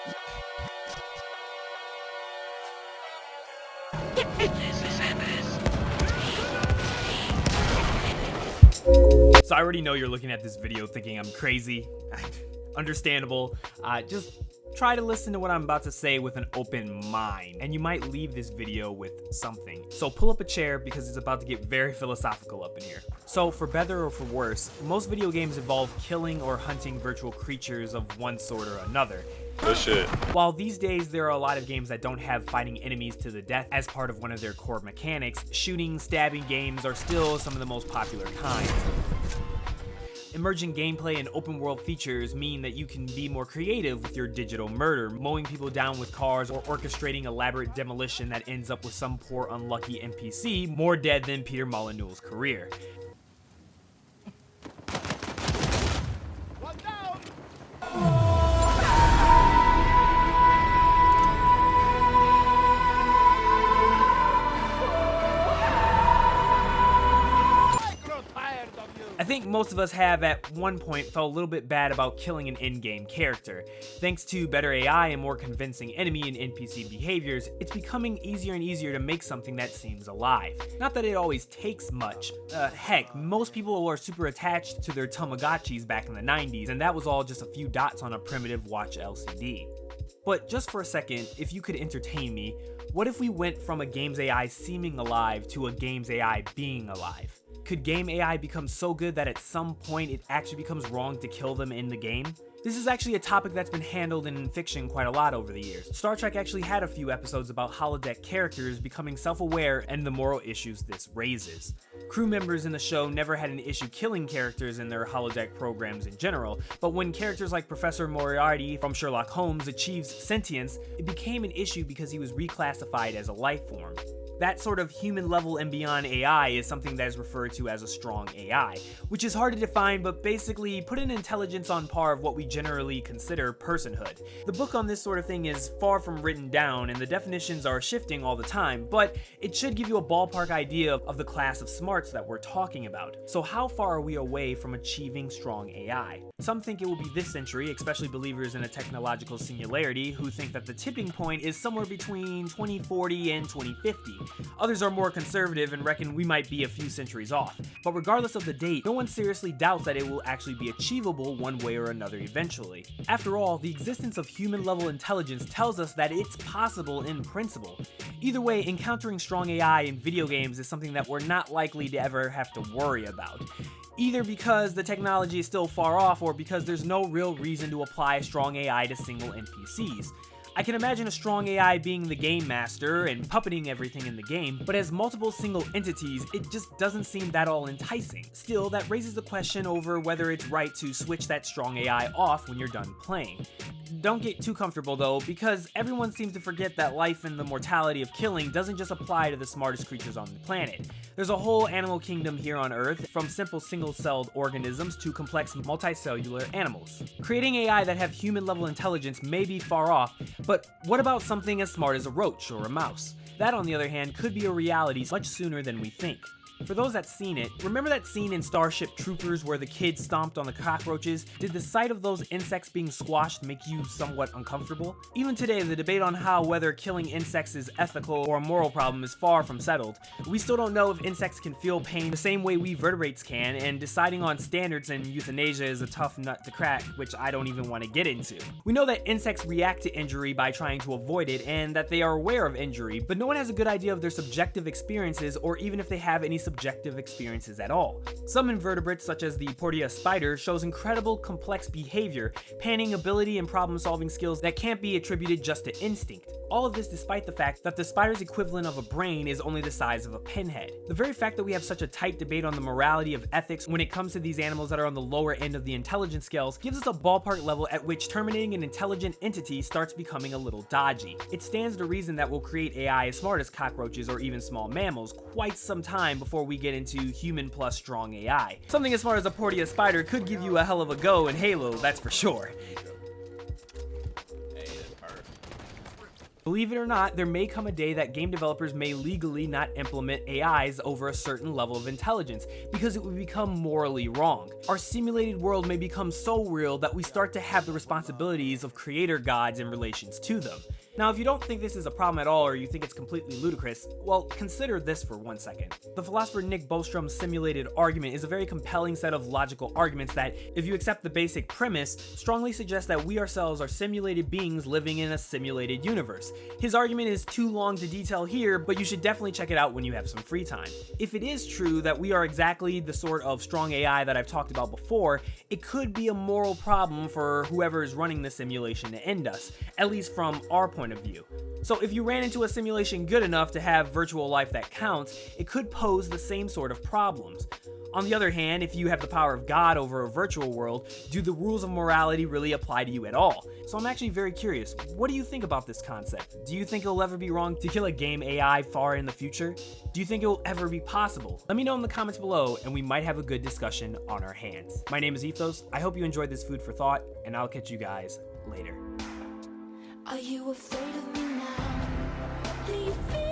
So I already know you're looking at this video thinking I'm crazy. Understandable. Just try to listen to what I'm about to say with an open mind, and you might leave this video with something. So pull up a chair because it's about to get very philosophical up in here. So for better or for worse, most video games involve killing or hunting virtual creatures of one sort or another. Good shit. While these days there are a lot of games that don't have fighting enemies to the death as part of one of their core mechanics, shooting, stabbing games are still some of the most popular kinds. Emerging gameplay and open world features mean that you can be more creative with your digital murder, mowing people down with cars or orchestrating elaborate demolition that ends up with some poor unlucky NPC more dead than Peter Molyneux's career. I think most of us have at one point felt a little bit bad about killing an in-game character. Thanks to better AI and more convincing enemy and NPC behaviors, it's becoming easier and easier to make something that seems alive. Not that it always takes much. Heck, most people were super attached to their Tamagotchis back in the 90s, and that was all just a few dots on a primitive watch LCD. But just for a second, if you could entertain me, what if we went from a game's AI seeming alive to a game's AI being alive? Could game AI become so good that at some point it actually becomes wrong to kill them in the game? This is actually a topic that's been handled in fiction quite a lot over the years. Star Trek actually had a few episodes about holodeck characters becoming self-aware and the moral issues this raises. Crew members in the show never had an issue killing characters in their holodeck programs in general, but when characters like Professor Moriarty from Sherlock Holmes achieves sentience, it became an issue because he was reclassified as a life form. That sort of human level and beyond AI is something that is referred to as a strong AI, which is hard to define but basically put an intelligence on par of what we generally consider personhood. The book on this sort of thing is far from written down and the definitions are shifting all the time, but it should give you a ballpark idea of the class of smarts that we're talking about. So how far are we away from achieving strong AI? Some think it will be this century, especially believers in a technological singularity who think that the tipping point is somewhere between 2040 and 2050. Others are more conservative and reckon we might be a few centuries off. But regardless of the date, no one seriously doubts that it will actually be achievable one way or another eventually. After all, the existence of human-level intelligence tells us that it's possible in principle. Either way, encountering strong AI in video games is something that we're not likely to ever have to worry about. Either because the technology is still far off or because there's no real reason to apply a strong AI to single NPCs. I can imagine a strong AI being the game master and puppeting everything in the game, but as multiple single entities, it just doesn't seem that all enticing. Still, that raises the question over whether it's right to switch that strong AI off when you're done playing. Don't get too comfortable though, because everyone seems to forget that life and the mortality of killing doesn't just apply to the smartest creatures on the planet. There's a whole animal kingdom here on Earth, from simple single-celled organisms to complex multicellular animals. Creating AI that have human-level intelligence may be far off, but what about something as smart as a roach or a mouse? That, on the other hand, could be a reality much sooner than we think. For those that's seen it, remember that scene in Starship Troopers where the kid stomped on the cockroaches? Did the sight of those insects being squashed make you somewhat uncomfortable? Even today, the debate on whether killing insects is ethical or a moral problem is far from settled. We still don't know if insects can feel pain the same way we vertebrates can, and deciding on standards and euthanasia is a tough nut to crack, which I don't even want to get into. We know that insects react to injury by trying to avoid it, and that they are aware of injury, but no one has a good idea of their subjective experiences or even if they have any subjective experiences at all. Some invertebrates, such as the Portia spider, shows incredible complex behavior, panning ability, and problem-solving skills that can't be attributed just to instinct. All of this despite the fact that the spider's equivalent of a brain is only the size of a pinhead. The very fact that we have such a tight debate on the morality of ethics when it comes to these animals that are on the lower end of the intelligence scales gives us a ballpark level at which terminating an intelligent entity starts becoming a little dodgy. It stands to reason that we'll create AI as smart as cockroaches or even small mammals quite some time before we get into human plus strong AI. Something as smart as a Portia spider could give you a hell of a go in Halo, that's for sure. Believe it or not, there may come a day that game developers may legally not implement AIs over a certain level of intelligence because it would become morally wrong. Our simulated world may become so real that we start to have the responsibilities of creator gods in relations to them. Now, if you don't think this is a problem at all or you think it's completely ludicrous, well, consider this for 1 second. The philosopher Nick Bostrom's simulated argument is a very compelling set of logical arguments that, if you accept the basic premise, strongly suggest that we ourselves are simulated beings living in a simulated universe. His argument is too long to detail here, but you should definitely check it out when you have some free time. If it is true that we are exactly the sort of strong AI that I've talked about before, it could be a moral problem for whoever is running the simulation to end us, at least from our point of view. So if you ran into a simulation good enough to have virtual life that counts, it could pose the same sort of problems. On the other hand, if you have the power of God over a virtual world, do the rules of morality really apply to you at all? So I'm actually very curious, what do you think about this concept? Do you think it'll ever be wrong to kill a game AI far in the future? Do you think it will ever be possible? Let me know in the comments below and we might have a good discussion on our hands. My name is Ethos, I hope you enjoyed this food for thought, and I'll catch you guys later. Are you afraid of me now? Do you feel